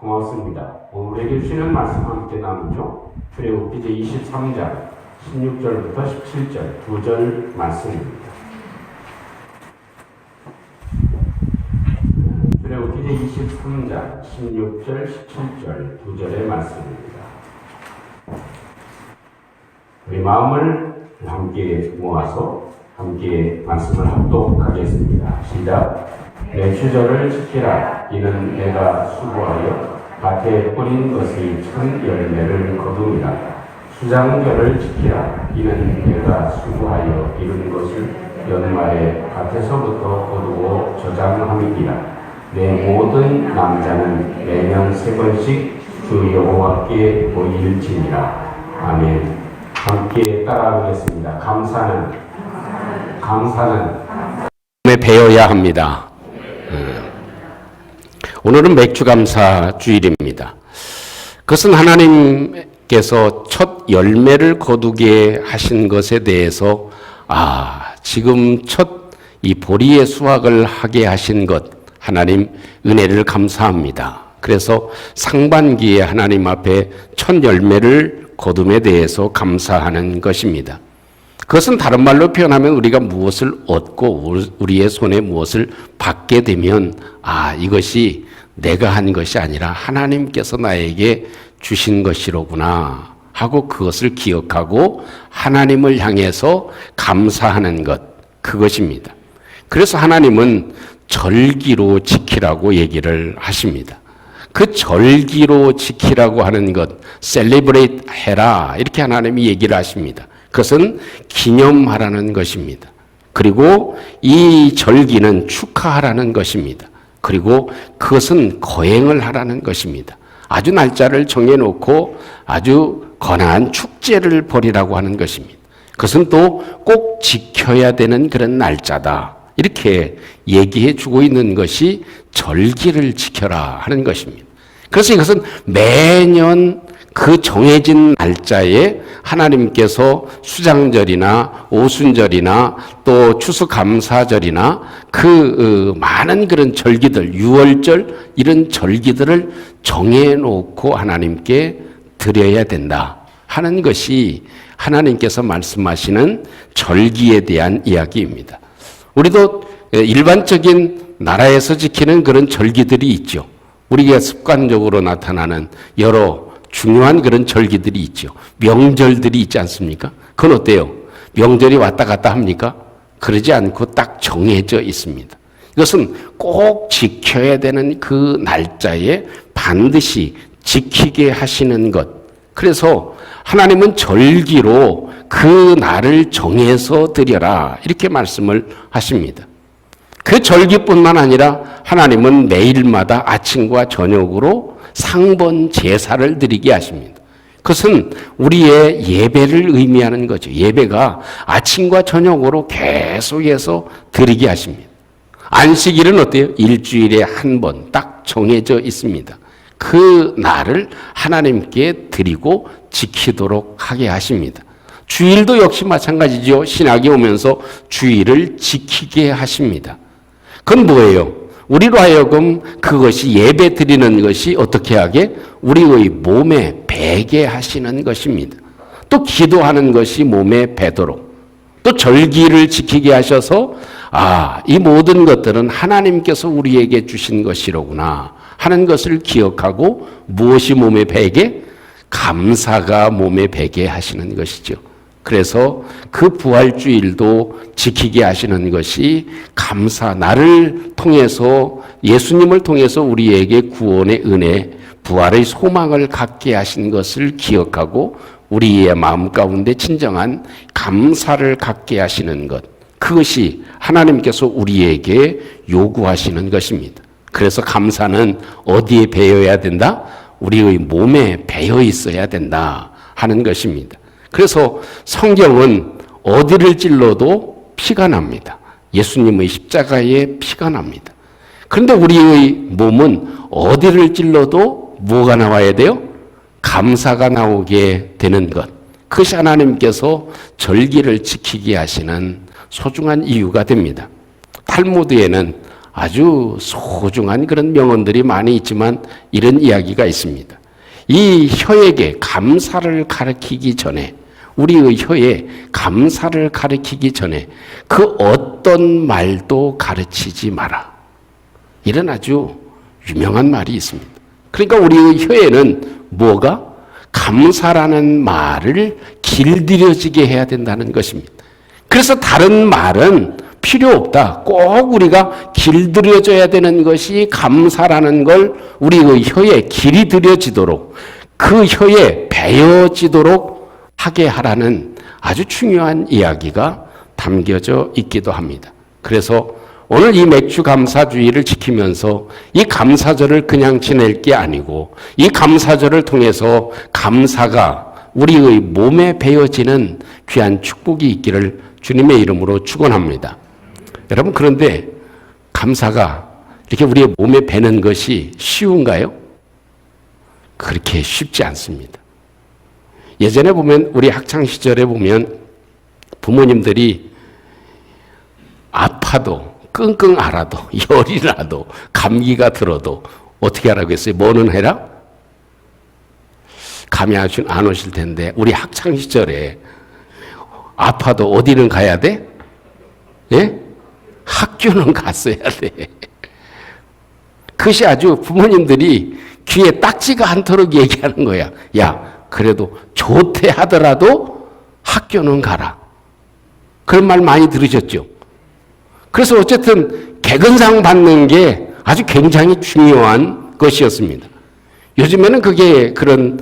고맙습니다. 오늘에게 주시는 말씀 함께 나누죠. 출애굽기 제23장 16절부터 17절 2절 말씀입니다. 출애굽기 제23장 16절 17절 2절의 말씀입니다. 우리 마음을 함께 모아서 함께 말씀을 합독하겠습니다. 시작. 내 주절을 지키라. 이는 내가 수고하여 밭에 뿌린 것의 천 열매를 거두리라. 수장절을 지키라. 이는 내가 수고하여 이룬 것을 연말에 밭에서부터 거두어 저장함이니라. 내 모든 남자는 매년 3번씩 주 여호와께 모일지니라. 아멘. 함께 따라하겠습니다. 감사는 배워야 합니다. 오늘은 맥주감사 주일입니다. 그것은 하나님께서 첫 열매를 거두게 하신 것에 대해서 지금 첫 이 보리의 수확을 하게 하신 것 하나님 은혜를 감사합니다. 그래서 상반기에 하나님 앞에 첫 열매를 거둠에 대해서 감사하는 것입니다. 그것은 다른 말로 표현하면 우리가 무엇을 얻고 우리의 손에 무엇을 받게 되면 이것이 내가 한 것이 아니라 하나님께서 나에게 주신 것이로구나 하고 그것을 기억하고 하나님을 향해서 감사하는 것, 그것입니다. 그래서 하나님은 절기로 지키라고 얘기를 하십니다. 그 절기로 지키라고 하는 것, 셀리브레이트 해라 이렇게 하나님이 얘기를 하십니다. 그것은 기념하라는 것입니다. 그리고 이 절기는 축하하라는 것입니다. 그리고 그것은 거행을 하라는 것입니다. 아주 날짜를 정해놓고 아주 거나한 축제를 벌이라고 하는 것입니다. 그것은 또 꼭 지켜야 되는 그런 날짜다. 이렇게 얘기해 주고 있는 것이 절기를 지켜라 하는 것입니다. 그래서 이것은 매년 그 정해진 날짜에 하나님께서 수장절이나 오순절이나 또 추수감사절이나 그 많은 그런 절기들, 유월절 이런 절기들을 정해놓고 하나님께 드려야 된다 하는 것이 하나님께서 말씀하시는 절기에 대한 이야기입니다. 우리도 일반적인 나라에서 지키는 그런 절기들이 있죠. 우리가 습관적으로 나타나는 여러 중요한 그런 절기들이 있죠. 명절들이 있지 않습니까? 그건 어때요? 명절이 왔다 갔다 합니까? 그러지 않고 딱 정해져 있습니다. 이것은 꼭 지켜야 되는 그 날짜에 반드시 지키게 하시는 것. 그래서 하나님은 절기로 그 날을 정해서 드려라 이렇게 말씀을 하십니다. 그 절기뿐만 아니라 하나님은 매일마다 아침과 저녁으로 상번 제사를 드리게 하십니다. 그것은 우리의 예배를 의미하는 거죠. 예배가 아침과 저녁으로 계속해서 드리게 하십니다. 안식일은 어때요? 일주일에 한 번 딱 정해져 있습니다. 그 날을 하나님께 드리고 지키도록 하게 하십니다. 주일도 역시 마찬가지죠. 신학이 오면서 주일을 지키게 하십니다. 그건 뭐예요? 우리로 하여금 그것이 예배 드리는 것이 어떻게 하게? 우리의 몸에 배게 하시는 것입니다. 또 기도하는 것이 몸에 배도록, 또 절기를 지키게 하셔서 이 모든 것들은 하나님께서 우리에게 주신 것이로구나 하는 것을 기억하고 무엇이 몸에 배게? 감사가 몸에 배게 하시는 것이죠. 그래서 그 부활주일도 지키게 하시는 것이 감사, 나를 통해서 예수님을 통해서 우리에게 구원의 은혜, 부활의 소망을 갖게 하신 것을 기억하고 우리의 마음 가운데 진정한 감사를 갖게 하시는 것, 그것이 하나님께서 우리에게 요구하시는 것입니다. 그래서 감사는 어디에 배어야 된다? 우리의 몸에 배어 있어야 된다 하는 것입니다. 그래서 성경은 어디를 찔러도 피가 납니다. 예수님의 십자가에 피가 납니다. 그런데 우리의 몸은 어디를 찔러도 뭐가 나와야 돼요? 감사가 나오게 되는 것. 그것이 하나님께서 절기를 지키게 하시는 소중한 이유가 됩니다. 탈무드에는 아주 소중한 그런 명언들이 많이 있지만 이런 이야기가 있습니다. 이 혀에게 감사를 가르치기 전에, 우리의 혀에 감사를 가르치기 전에 그 어떤 말도 가르치지 마라. 이런 아주 유명한 말이 있습니다. 그러니까 우리의 혀에는 뭐가? 감사라는 말을 길들여지게 해야 된다는 것입니다. 그래서 다른 말은 필요 없다. 꼭 우리가 길들여져야 되는 것이 감사라는 걸 우리의 혀에 길이 들여지도록, 그 혀에 배어지도록 하게 하라는 아주 중요한 이야기가 담겨져 있기도 합니다. 그래서 오늘 이 맥주 감사주의를 지키면서 이 감사절을 그냥 지낼 게 아니고 이 감사절을 통해서 감사가 우리의 몸에 배어지는 귀한 축복이 있기를 주님의 이름으로 축원합니다. 여러분, 그런데 감사가 이렇게 우리의 몸에 배는 것이 쉬운가요? 그렇게 쉽지 않습니다. 예전에 보면, 우리 학창시절에 보면 부모님들이 아파도, 끙끙 앓아도, 열이 나도, 감기가 들어도 어떻게 하라고 했어요? 뭐는 해라? 감이 안 오실 텐데 우리 학창시절에 아파도 어디는 가야 돼? 예? 학교는 갔어야 돼. 그것이 아주 부모님들이 귀에 딱지가 않도록 얘기하는 거야. 야, 그래도 좋대 하더라도 학교는 가라. 그런 말 많이 들으셨죠? 그래서 어쨌든 개근상 받는 게 아주 굉장히 중요한 것이었습니다. 요즘에는 그게 그런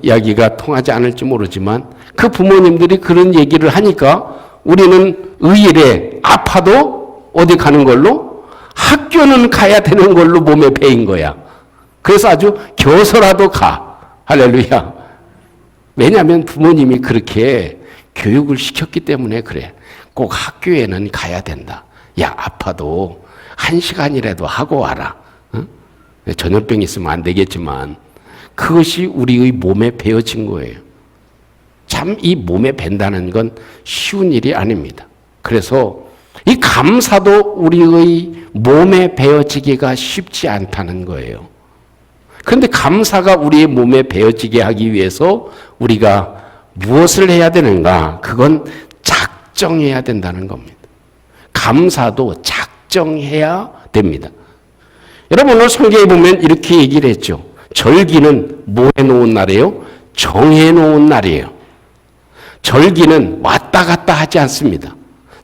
이야기가 통하지 않을지 모르지만 그 부모님들이 그런 얘기를 하니까 우리는 의일에 아파도 어디 가는 걸로? 학교는 가야 되는 걸로 몸에 배인 거야. 그래서 아주 겨서라도 가. 할렐루야. 왜냐하면 부모님이 그렇게 교육을 시켰기 때문에 그래. 꼭 학교에는 가야 된다. 야, 아파도 1시간이라도 하고 와라. 응? 전염병 있으면 안 되겠지만 그것이 우리의 몸에 배어진 거예요. 참 이 몸에 밴다는 건 쉬운 일이 아닙니다. 그래서 이 감사도 우리의 몸에 배어지기가 쉽지 않다는 거예요. 그런데 감사가 우리의 몸에 배어지게 하기 위해서 우리가 무엇을 해야 되는가? 그건 작정해야 된다는 겁니다. 감사도 작정해야 됩니다. 여러분, 오늘 성경에 보면 이렇게 얘기를 했죠. 절기는 뭐 해놓은 날이에요? 정해놓은 날이에요. 절기는 왔다 갔다 하지 않습니다.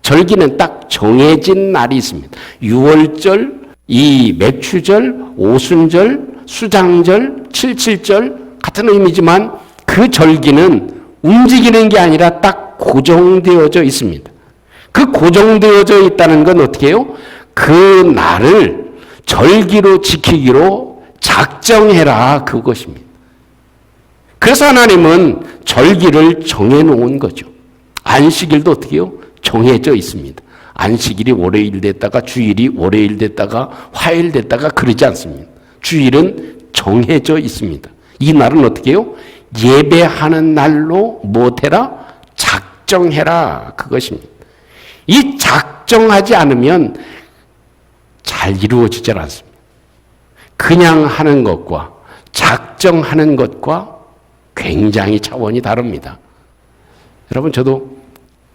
절기는 딱 정해진 날이 있습니다. 6월절, 이 맥추절, 오순절, 수장절, 칠칠절 같은 의미지만 그 절기는 움직이는 게 아니라 딱 고정되어져 있습니다. 그 고정되어져 있다는 건 어떻게 해요? 그 날을 절기로 지키기로 작정해라, 그것입니다. 그래서 하나님은 절기를 정해놓은 거죠. 안식일도 어떻게 해요? 정해져 있습니다. 안식일이 월요일 됐다가 주일이 월요일 됐다가 화요일 됐다가 그러지 않습니다. 주일은 정해져 있습니다. 이 날은 어떻게 해요? 예배하는 날로 못해라? 작정해라, 그것입니다. 이 작정하지 않으면 잘 이루어지지 않습니다. 그냥 하는 것과 작정하는 것과 굉장히 차원이 다릅니다. 여러분, 저도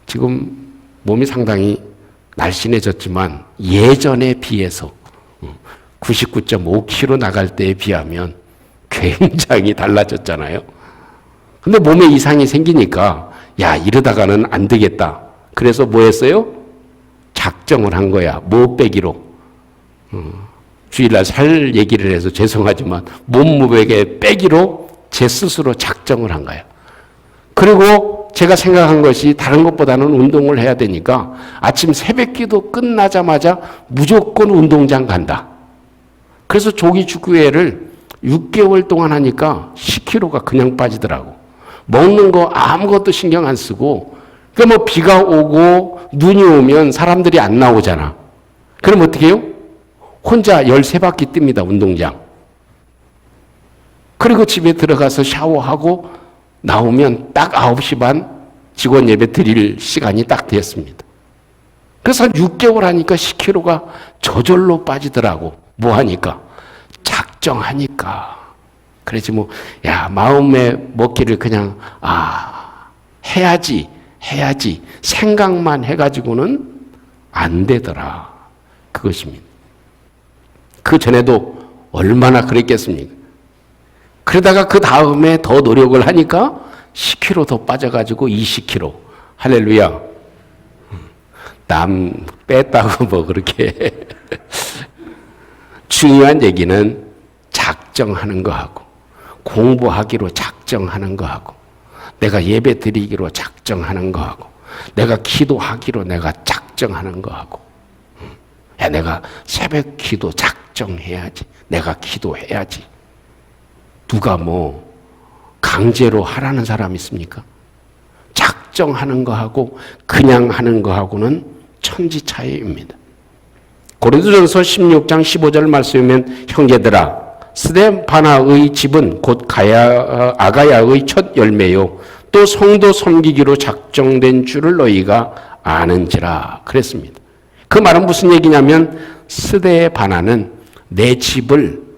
지금 몸이 상당히 날씬해졌지만 예전에 비해서 99.5kg 나갈 때에 비하면 굉장히 달라졌잖아요. 근데 몸에 이상이 생기니까 야, 이러다가는 안 되겠다. 그래서 뭐 했어요? 작정을 한 거야. 뭐 빼기로. 주일날 살 얘기를 해서 죄송하지만 몸무게 빼기로 제 스스로 작정을 한 거야. 그리고 제가 생각한 것이 다른 것보다는 운동을 해야 되니까 아침 새벽기도 끝나자마자 무조건 운동장 간다. 그래서 조기 축구회를 6개월 동안 하니까 10kg가 그냥 빠지더라고. 먹는 거 아무것도 신경 안 쓰고, 그 뭐 비가 오고 눈이 오면 사람들이 안 나오잖아. 그럼 어떻게 해요? 혼자 13바퀴 뜹니다, 운동장. 그리고 집에 들어가서 샤워하고 나오면 딱 9시 반 직원 예배 드릴 시간이 딱 됐습니다. 그래서 한 6개월 하니까 10kg가 저절로 빠지더라고. 뭐 하니까? 작정하니까. 그래지 뭐, 야, 마음에 먹기를 그냥, 해야지 생각만 해가지고는 안 되더라. 그것입니다. 그 전에도 얼마나 그랬겠습니까? 그러다가 그 다음에 더 노력을 하니까 10kg 더 빠져가지고 20kg. 할렐루야. 남 뺐다고 뭐 그렇게. 중요한 얘기는 작정하는 거하고, 공부하기로 작정하는 거하고, 내가 예배 드리기로 작정하는 거하고, 내가 기도하기로 내가 작정하는 거하고, 야, 내가 새벽 기도 작정해야지. 내가 기도해야지. 누가 뭐 강제로 하라는 사람 있습니까? 작정하는 거하고 그냥 하는 거하고는 천지 차이입니다. 고린도전서 16장 15절 말씀이면 형제들아 스데바나의 집은 곧 아가야의 첫 열매요 또 성도 섬기기로 작정된 줄을 너희가 아는지라 그랬습니다. 그 말은 무슨 얘기냐면 스데바나는 내 집을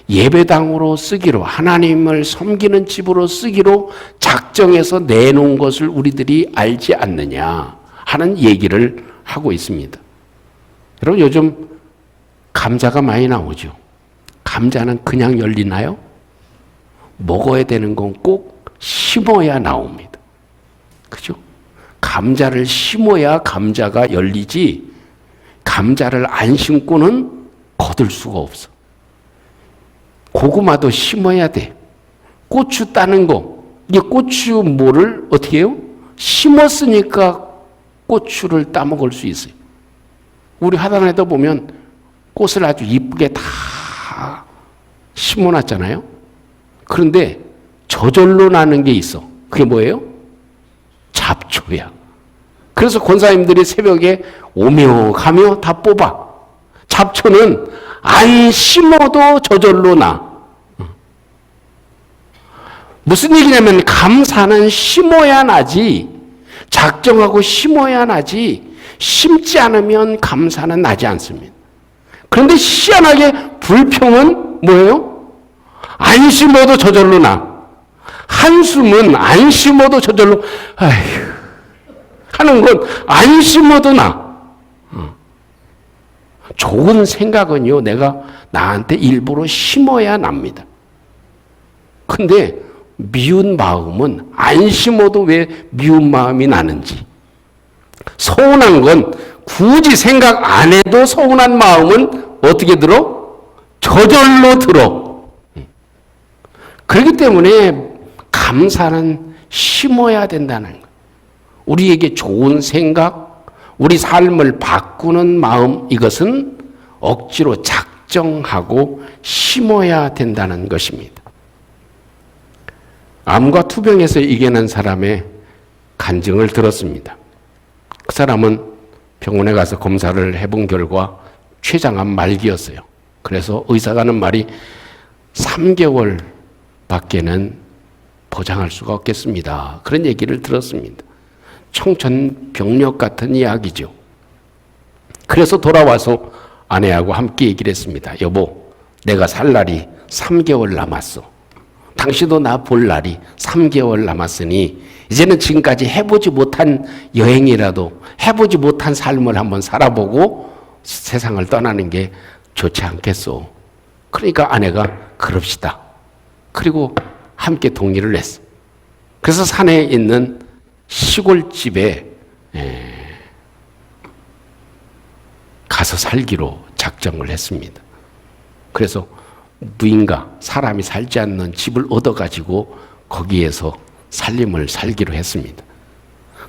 예배당으로 쓰기로, 하나님을 섬기는 집으로 쓰기로 작정해서 내놓은 것을 우리들이 알지 않느냐 하는 얘기를 하고 있습니다. 여러분 요즘 감자가 많이 나오죠. 감자는 그냥 열리나요? 먹어야 되는 건 꼭 심어야 나옵니다. 그죠? 감자를 심어야 감자가 열리지, 감자를 안 심고는 거둘 수가 없어. 고구마도 심어야 돼. 고추 따는 거. 이게 고추 뭐를 어떻게 해요? 심었으니까 고추를 따먹을 수 있어요. 우리 하단에도 보면 꽃을 아주 이쁘게 다 심어놨잖아요. 그런데 저절로 나는 게 있어. 그게 뭐예요? 잡초야. 그래서 권사님들이 새벽에 오며 가며 다 뽑아. 잡초는 안 심어도 저절로 나. 무슨 얘기냐면 감사는 심어야 나지, 작정하고 심어야 나지, 심지 않으면 감사는 나지 않습니다. 그런데 희한하게 불평은 뭐예요? 안 심어도 저절로 나. 한숨은 안 심어도 저절로 아휴 하는 건 안 심어도 나. 좋은 생각은요, 내가 나한테 일부러 심어야 납니다. 근데 미운 마음은 안 심어도 왜 미운 마음이 나는지. 서운한 건 굳이 생각 안 해도 서운한 마음은 어떻게 들어? 저절로 들어. 그렇기 때문에 감사는 심어야 된다는 거예요. 우리에게 좋은 생각, 우리 삶을 바꾸는 마음, 이것은 억지로 작정하고 심어야 된다는 것입니다. 암과 투병에서 이겨낸 사람의 간증을 들었습니다. 그 사람은 병원에 가서 검사를 해본 결과 췌장암 말기였어요. 그래서 의사가 하는 말이 3개월 밖에는 보장할 수가 없겠습니다. 그런 얘기를 들었습니다. 청천벽력 같은 이야기죠. 그래서 돌아와서 아내하고 함께 얘기를 했습니다. 여보, 내가 살 날이 3개월 남았어. 당신도 나 볼 날이 3개월 남았으니 이제는 지금까지 해보지 못한 여행이라도 해보지 못한 삶을 한번 살아보고 세상을 떠나는 게 좋지 않겠소. 그러니까 아내가 그럽시다. 그리고 함께 동의를 했어. 그래서 산에 있는 시골집에 가서 살기로 작정을 했습니다. 그래서 무인가, 사람이 살지 않는 집을 얻어가지고 거기에서 살림을 살기로 했습니다.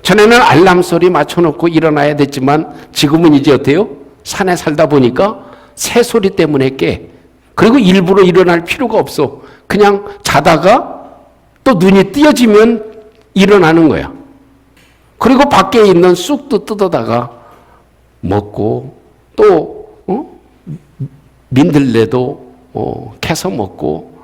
전에는 알람 소리 맞춰놓고 일어나야 됐지만 지금은 이제 어때요? 산에 살다 보니까 새 소리 때문에 깨. 그리고 일부러 일어날 필요가 없어. 그냥 자다가 또 눈이 띄어지면 일어나는 거야. 그리고 밖에 있는 쑥도 뜯어다가 먹고 또 민들레도 캐서 먹고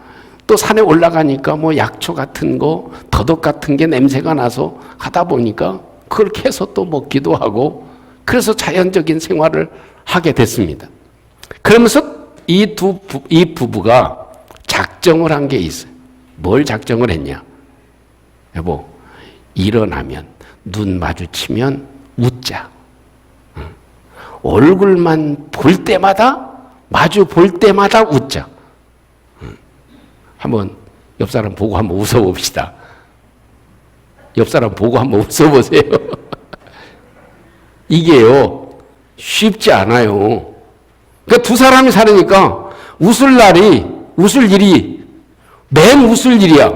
또 산에 올라가니까 뭐 약초 같은 거, 더덕 같은 게 냄새가 나서 하다 보니까 그걸 캐서 또 먹기도 하고 그래서 자연적인 생활을 하게 됐습니다. 그러면서 이 부부가 작정을 한 게 있어요. 뭘 작정을 했냐? 여보, 일어나면 눈 마주치면 웃자. 얼굴만 볼 때마다, 마주 볼 때마다 웃자. 한번 옆 사람 보고 한번 웃어봅시다. 옆 사람 보고 한번 웃어보세요. 이게요, 쉽지 않아요. 그러니까 두 사람이 살으니까 웃을 일이 맨 웃을 일이야.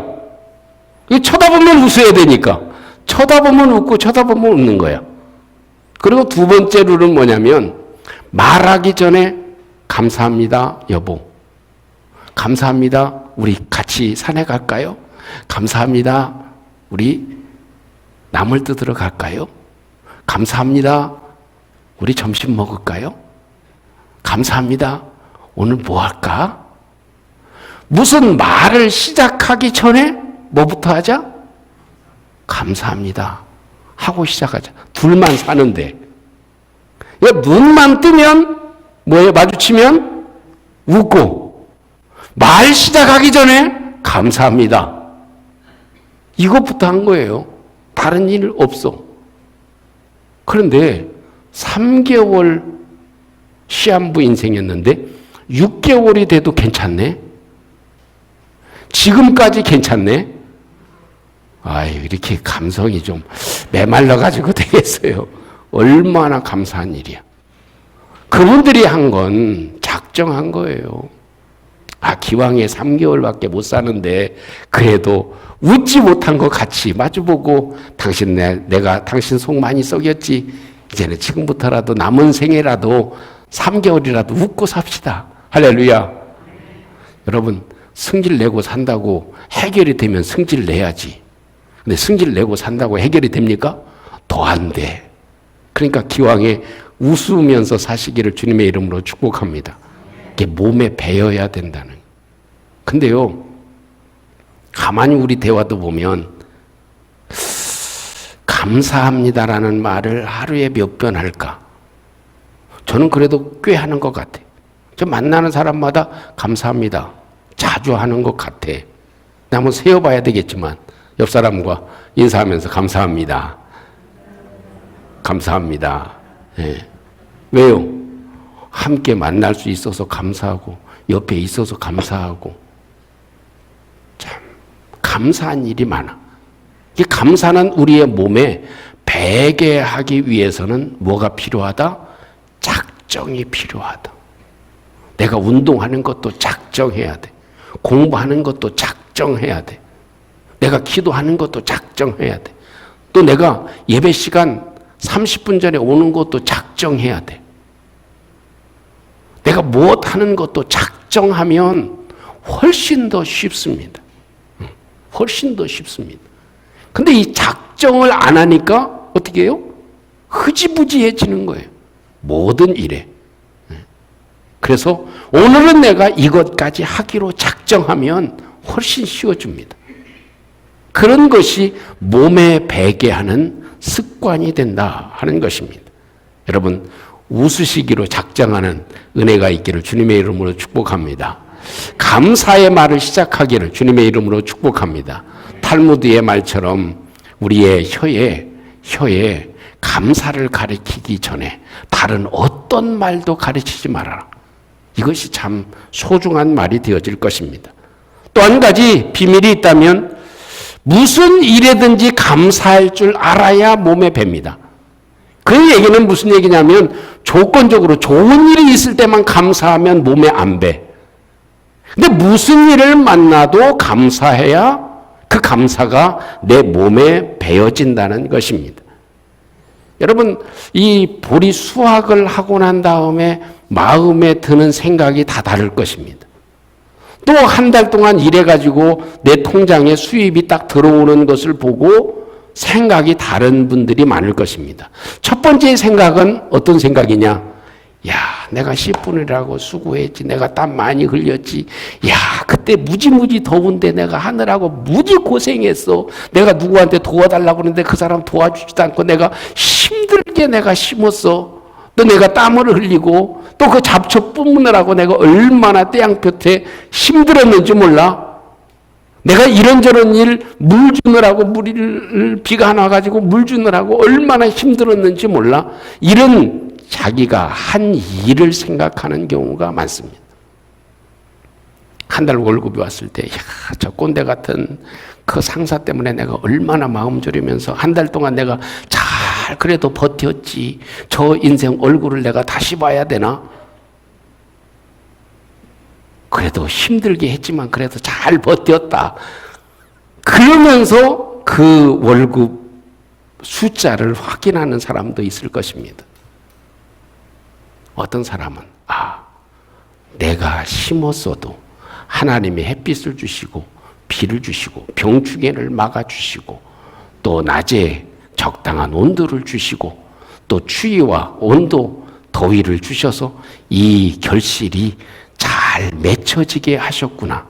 쳐다보면 웃어야 되니까. 쳐다보면 웃고 쳐다보면 웃는 거야. 그리고 두 번째 룰은 뭐냐면 말하기 전에 감사합니다, 여보. 감사합니다, 우리 같이 산에 갈까요? 감사합니다, 우리 나물 뜯으러 갈까요? 감사합니다, 우리 점심 먹을까요? 감사합니다, 오늘 뭐 할까? 무슨 말을 시작하기 전에 뭐부터 하자? 감사합니다 하고 시작하자. 둘만 사는데. 눈만 뜨면 뭐예요? 마주치면 웃고, 말 시작하기 전에 감사합니다. 이것부터 한 거예요. 다른 일 없어. 그런데 3개월 시한부 인생이었는데 6개월이 돼도 괜찮네? 지금까지 괜찮네? 아유, 이렇게 감성이 좀 메말라가지고 되겠어요. 얼마나 감사한 일이야. 그분들이 한 건 작정한 거예요. 기왕에 3개월밖에 못 사는데 그래도 웃지 못한 거 같이 마주보고, 내가 당신 속 많이 썩였지. 이제는 지금부터라도 남은 생애라도 3개월이라도 웃고 삽시다. 할렐루야. 여러분, 승질 내고 산다고 해결이 되면 승질 내야지. 근데 승질 내고 산다고 해결이 됩니까? 더 안 돼. 그러니까 기왕에 웃으면서 사시기를 주님의 이름으로 축복합니다. 이게 몸에 배어야 된다는. 근데요, 가만히 우리 대화도 보면 감사합니다라는 말을 하루에 몇 번 할까? 저는 그래도 꽤 하는 것 같아요. 저 만나는 사람마다 감사합니다 자주 하는 것 같아. 한번 세어봐야 되겠지만 옆 사람과 인사하면서 감사합니다. 감사합니다. 예. 왜요? 함께 만날 수 있어서 감사하고, 옆에 있어서 감사하고. 참 감사한 일이 많아. 이 감사는 우리의 몸에 배게 하기 위해서는 뭐가 필요하다? 작정이 필요하다. 내가 운동하는 것도 작정해야 돼. 공부하는 것도 작정해야 돼. 내가 기도하는 것도 작정해야 돼. 또 내가 예배 시간 30분 전에 오는 것도 작정해야 돼. 내가 무엇 하는 것도 작정하면 훨씬 더 쉽습니다. 훨씬 더 쉽습니다. 근데 이 작정을 안 하니까 어떻게 해요? 흐지부지해지는 거예요. 모든 일에. 그래서 오늘은 내가 이것까지 하기로 작정하면 훨씬 쉬워집니다. 그런 것이 몸에 배게 하는 습관이 된다 하는 것입니다. 여러분, 웃으시기로 작정하는 은혜가 있기를 주님의 이름으로 축복합니다. 감사의 말을 시작하기를 주님의 이름으로 축복합니다. 탈무드의 말처럼 우리의 혀에 감사를 가리키기 전에 다른 어떤 말도 가르치지 말아라. 이것이 참 소중한 말이 되어질 것입니다. 또 한 가지 비밀이 있다면 무슨 일에든지 감사할 줄 알아야 몸에 뱄니다. 그 얘기는 무슨 얘기냐면 조건적으로 좋은 일이 있을 때만 감사하면 몸에 안 배. 근데 무슨 일을 만나도 감사해야 그 감사가 내 몸에 배어진다는 것입니다. 여러분, 이 보리 수확을 하고 난 다음에 마음에 드는 생각이 다 다를 것입니다. 또 한 달 동안 일해가지고 내 통장에 수입이 딱 들어오는 것을 보고 생각이 다른 분들이 많을 것입니다. 첫 번째 생각은 어떤 생각이냐? 야, 내가 10분이라고 수고했지. 내가 땀 많이 흘렸지. 야, 그때 무지무지 더운데 내가 하느라고 무지 고생했어. 내가 누구한테 도와달라고 그러는데 그 사람 도와주지도 않고 내가 힘 힘들게 내가 심었어. 또 내가 땀을 흘리고 또 그 잡초 뿜느라고 내가 얼마나 태양볕에 힘들었는지 몰라. 내가 이런저런 일, 물 주느라고 비가 안 와가지고 물 주느라고 얼마나 힘들었는지 몰라. 이런 자기가 한 일을 생각하는 경우가 많습니다. 한 달 월급이 왔을 때, 저 꼰대 같은 그 상사 때문에 내가 얼마나 마음 졸이면서 한 달 동안 내가 잘 그래도 버텼지. 저 인생 얼굴을 내가 다시 봐야 되나? 그래도 힘들게 했지만 그래도 잘 버텼다. 그러면서 그 월급 숫자를 확인하는 사람도 있을 것입니다. 어떤 사람은 내가 심었어도 하나님이 햇빛을 주시고 비를 주시고 병충해를 막아주시고 또 낮에 적당한 온도를 주시고 또 추위와 온도, 더위를 주셔서 이 결실이 잘 맺혀지게 하셨구나.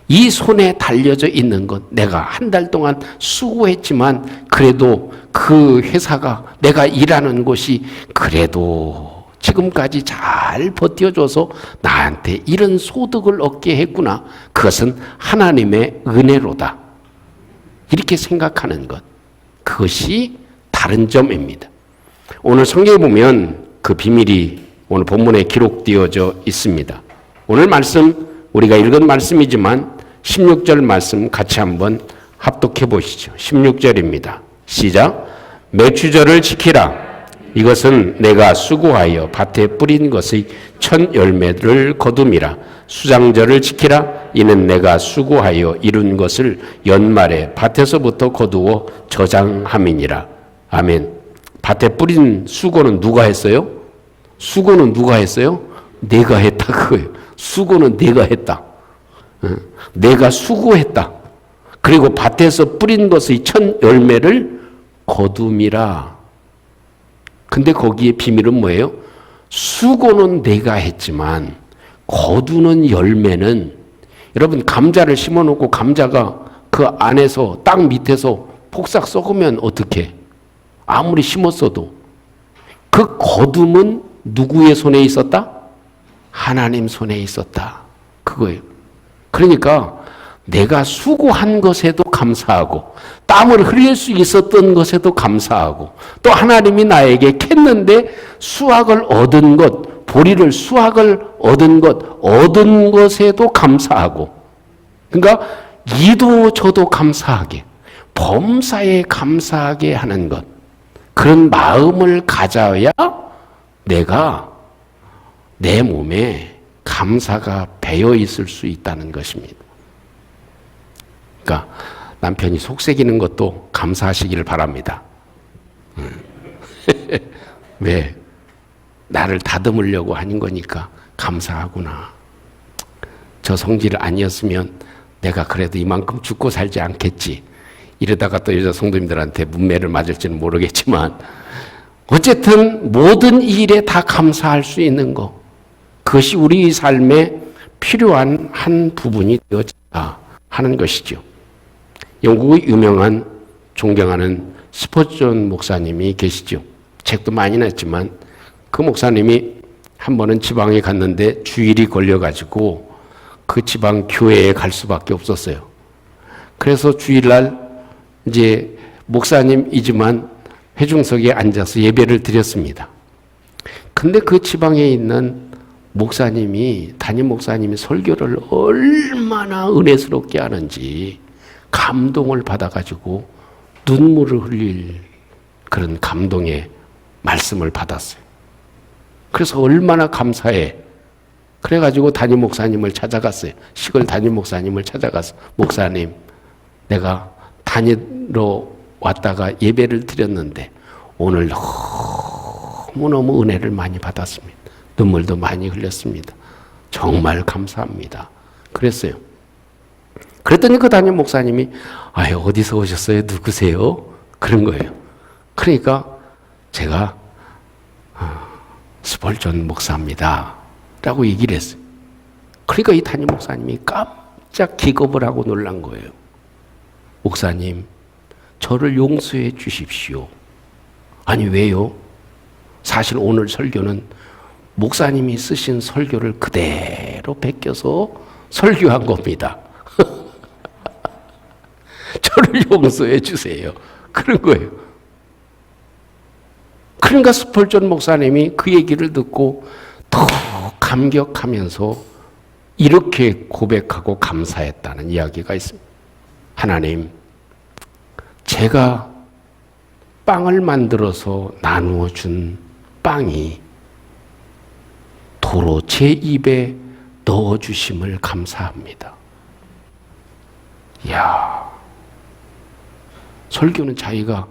이 손에 달려져 있는 것, 내가 한 달 동안 수고했지만 그래도 그 회사가, 내가 일하는 곳이 그래도 지금까지 잘 버텨줘서 나한테 이런 소득을 얻게 했구나. 그것은 하나님의 은혜로다. 이렇게 생각하는 것, 그것이 다른 점입니다. 오늘 성경에 보면 그 비밀이 오늘 본문에 기록되어져 있습니다. 오늘 말씀, 우리가 읽은 말씀이지만 16절 말씀 같이 한번 합독해 보시죠. 16절입니다. 시작. 매추절을 지키라. 이것은 내가 수고하여 밭에 뿌린 것의 첫 열매를 거둠이라. 수장절을 지키라. 이는 내가 수고하여 이룬 것을 연말에 밭에서부터 거두어 저장함이니라. 아멘. 밭에 뿌린 수고는 누가 했어요? 수고는 누가 했어요? 내가 했다 그거예요. 수고는 내가 했다. 내가 수고했다. 그리고 밭에서 뿌린 것의 첫 열매를 거둠이라. 근데 거기에 비밀은 뭐예요? 수고는 내가 했지만 거두는 열매는, 여러분 감자를 심어놓고 감자가 그 안에서 땅 밑에서 폭삭 썩으면 어떡해? 아무리 심었어도 그 거둠은 누구의 손에 있었다? 하나님 손에 있었다. 그거예요. 그러니까 내가 수고한 것에도 감사하고 땀을 흘릴 수 있었던 것에도 감사하고 또 하나님이 나에게 캤는데 수확을 얻은 것, 보리를 수확을 얻은 것에도 감사하고, 그러니까 이도 저도 감사하게, 범사에 감사하게 하는 것, 그런 마음을 가져야 내가 내 몸에 감사가 배어 있을 수 있다는 것입니다. 그러니까 남편이 속삭이는 것도 감사하시기를 바랍니다. 왜? 나를 다듬으려고 하는 거니까 감사하구나. 저 성질 아니었으면 내가 그래도 이만큼 죽고 살지 않겠지. 이러다가 또 여자 성도님들한테 문매를 맞을지는 모르겠지만 어쨌든 모든 일에 다 감사할 수 있는 것, 그것이 우리 삶에 필요한 한 부분이 되어진다 하는 것이죠. 영국의 유명한 존경하는 스포전 목사님이 계시죠. 책도 많이 냈지만 그 목사님이 한 번은 지방에 갔는데 주일이 걸려가지고 그 지방 교회에 갈 수밖에 없었어요. 그래서 주일날 이제 목사님이지만 회중석에 앉아서 예배를 드렸습니다. 근데 그 지방에 있는 목사님이, 담임 목사님이 설교를 얼마나 은혜스럽게 하는지 감동을 받아가지고 눈물을 흘릴 그런 감동의 말씀을 받았어요. 그래서 얼마나 감사해. 그래가지고 담임 목사님을 찾아갔어요. 시골 담임 목사님을 찾아가서, 목사님, 내가 다니러 왔다가 예배를 드렸는데 오늘 너무너무 은혜를 많이 받았습니다. 눈물도 많이 흘렸습니다. 정말 감사합니다. 그랬어요. 그랬더니 그 담임 목사님이 어디서 오셨어요? 누구세요? 그런 거예요. 그러니까 제가 스폴전 목사입니다 라고 얘기를 했어요. 그러니까 이 담임 목사님이 깜짝 기겁을 하고 놀란 거예요. 목사님, 저를 용서해 주십시오. 아니 왜요? 사실 오늘 설교는 목사님이 쓰신 설교를 그대로 베껴서 설교한 겁니다. 저를 용서해 주세요. 그런 거예요. 그러니까 스펄전 목사님이 그 얘기를 듣고 더 감격하면서 이렇게 고백하고 감사했다는 이야기가 있습니다. 하나님, 제가 빵을 만들어서 나누어 준 빵이 도로 제 입에 넣어 주심을 감사합니다. 이야, 설교는 자기가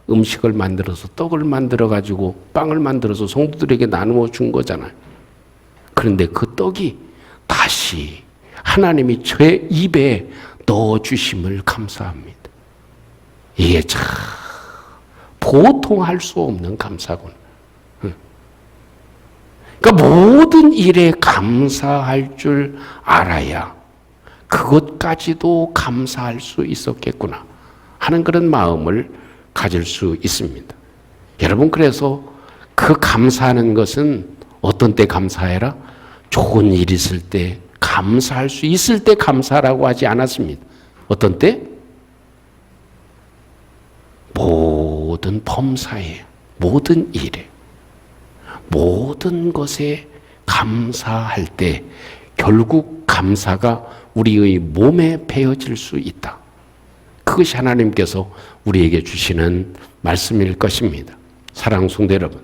음식을 만들어서 떡을 만들어 가지고 빵을 만들어서 성도들에게 나누어 준 거잖아요. 그런데 그 떡이 다시 하나님이 제 입에 넣어 주심을 감사합니다. 이게 참 보통 할 수 없는 감사군. 그러니까 모든 일에 감사할 줄 알아야 그것까지도 감사할 수 있었겠구나 하는 그런 마음을 가질 수 있습니다. 여러분, 그래서 그 감사하는 것은 어떤 때 감사해라? 좋은 일 있을 때, 감사할 수 있을 때 감사라고 하지 않았습니다. 어떤 때? 모든 범사에, 모든 일에, 모든 것에 감사할 때 결국 감사가 우리의 몸에 배어질 수 있다. 그것이 하나님께서 우리에게 주시는 말씀일 것입니다. 사랑하는 성도 여러분,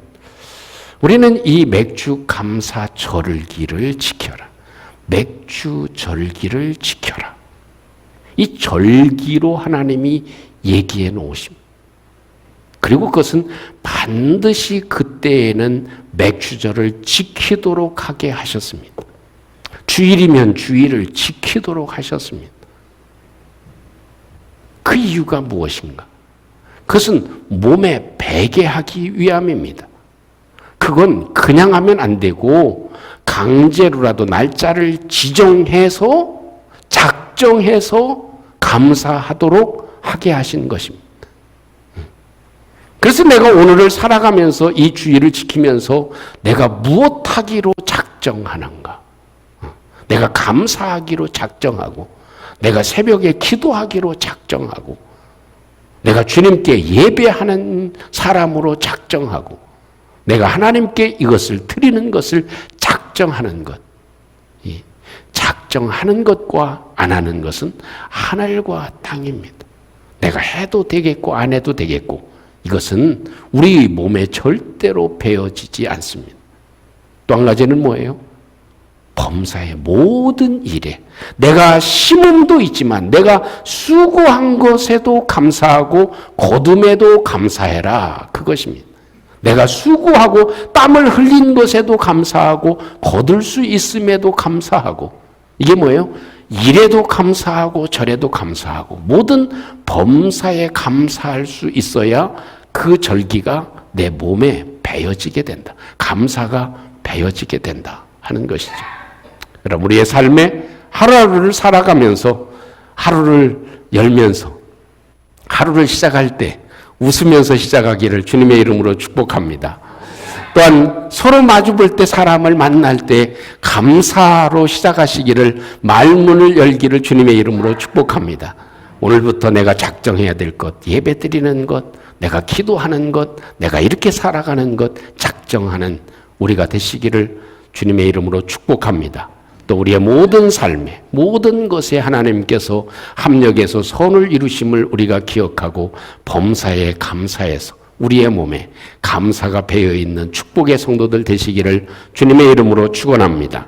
우리는 이 맥주 감사 절기를 지켜라. 맥주 절기를 지켜라. 이 절기로 하나님이 얘기해 놓으십니다. 그리고 그것은 반드시 그때에는 맥주절을 지키도록 하게 하셨습니다. 주일이면 주일을 지키도록 하셨습니다. 그 이유가 무엇인가? 그것은 몸에 배게 하기 위함입니다. 그건 그냥 하면 안 되고 강제로라도 날짜를 지정해서 작정해서 감사하도록 하게 하신 것입니다. 그래서 내가 오늘을 살아가면서 이 주의를 지키면서 내가 무엇하기로 작정하는가? 내가 감사하기로 작정하고, 내가 새벽에 기도하기로 작정하고, 내가 주님께 예배하는 사람으로 작정하고, 내가 하나님께 이것을 드리는 것을 작정하는 것. 이 작정하는 것과 안 하는 것은 하늘과 땅입니다. 내가 해도 되겠고 안 해도 되겠고, 이것은 우리 몸에 절대로 배어지지 않습니다. 또 한 가지는 뭐예요? 범사의 모든 일에 내가 심음도 있지만 내가 수고한 것에도 감사하고 거둠에도 감사해라. 그것입니다. 내가 수고하고 땀을 흘린 것에도 감사하고 거둘 수 있음에도 감사하고, 이게 뭐예요? 일에도 감사하고 절에도 감사하고 모든 범사에 감사할 수 있어야 그 절기가 내 몸에 배어지게 된다. 감사가 배어지게 된다 하는 것이죠. 여러분, 우리의 삶에 하루하루를 살아가면서, 하루를 열면서, 하루를 시작할 때 웃으면서 시작하기를 주님의 이름으로 축복합니다. 또한 서로 마주 볼 때, 사람을 만날 때 감사로 시작하시기를, 말문을 열기를 주님의 이름으로 축복합니다. 오늘부터 내가 작정해야 될 것, 예배 드리는 것, 내가 기도하는 것, 내가 이렇게 살아가는 것 작정하는 우리가 되시기를 주님의 이름으로 축복합니다. 또 우리의 모든 삶에, 모든 것에 하나님께서 합력해서 선을 이루심을 우리가 기억하고 범사에 감사해서 우리의 몸에 감사가 배어있는 축복의 성도들 되시기를 주님의 이름으로 축원합니다.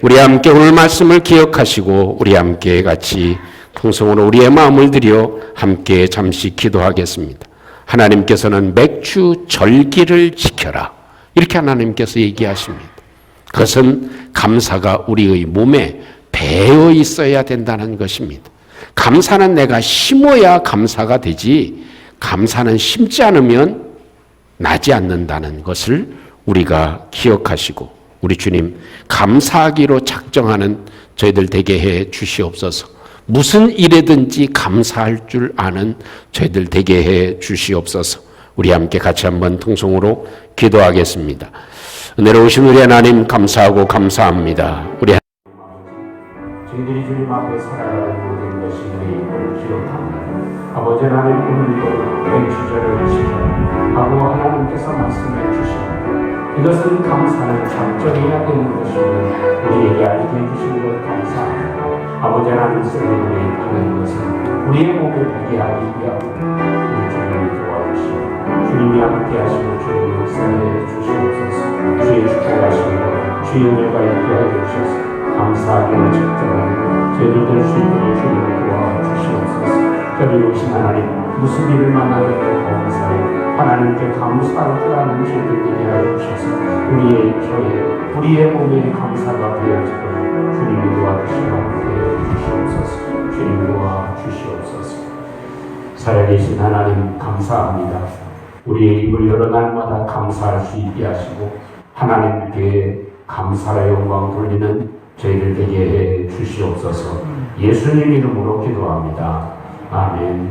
우리 함께 오늘 말씀을 기억하시고 우리 함께 같이 통성으로 우리의 마음을 들여 함께 잠시 기도하겠습니다. 하나님께서는 맥주 절기를 지켜라, 이렇게 하나님께서 얘기하십니다. 그것은 감사가 우리의 몸에 배어 있어야 된다는 것입니다. 감사는 내가 심어야 감사가 되지, 감사는 심지 않으면 나지 않는다는 것을 우리가 기억하시고, 우리 주님 감사하기로 작정하는 저희들 되게 해 주시옵소서. 무슨 일에든지 감사할 줄 아는 저희들 되게 해 주시옵소서. 우리 함께 같이 한번 통성으로 기도하겠습니다. 은혜로우신 우리 하나님 감사하고 감사합니다. 우리 저희들이 주님 앞에 살아가는 모든 것이 우리를 기억합니다. 아버지 하나님 오늘도 맹주절을 지켜 하고 하나님께서 말씀해 주십니다. 이것은 감사는 작정해야 되는 것임을 우리에게 알게 해주신 것 감사합니다. 아버지 하나님 셀레브레이트 하는 것은 우리의 목에 보게 하기 위하여 우리 주님이 도와주시고 주님이 함께 하시고 주님이 역사해 주시옵소서. 주의 축복하시고 주의 은혜가 있게 해주셔서 감사하게 적절한 저희들 수 있도록 주님을 도와주시옵소서. 저리로우신 하나님 무슨 일을 만나도 감사해 하나님께 감사할 줄 아는 저희들 되게 하여 주셔서 우리의 교회 우리의 몸에 감사가 되어지도록 주님이 도와주시고 함께 주시옵소서. 주님 도와주시옵소서. 살아계신 하나님 감사합니다. 우리의 입을 여러 날마다 감사할 수 있게 하시고 하나님께 감사의 영광 돌리는 저희들 되게 해 주시옵소서. 예수님 이름으로 기도합니다. 아멘.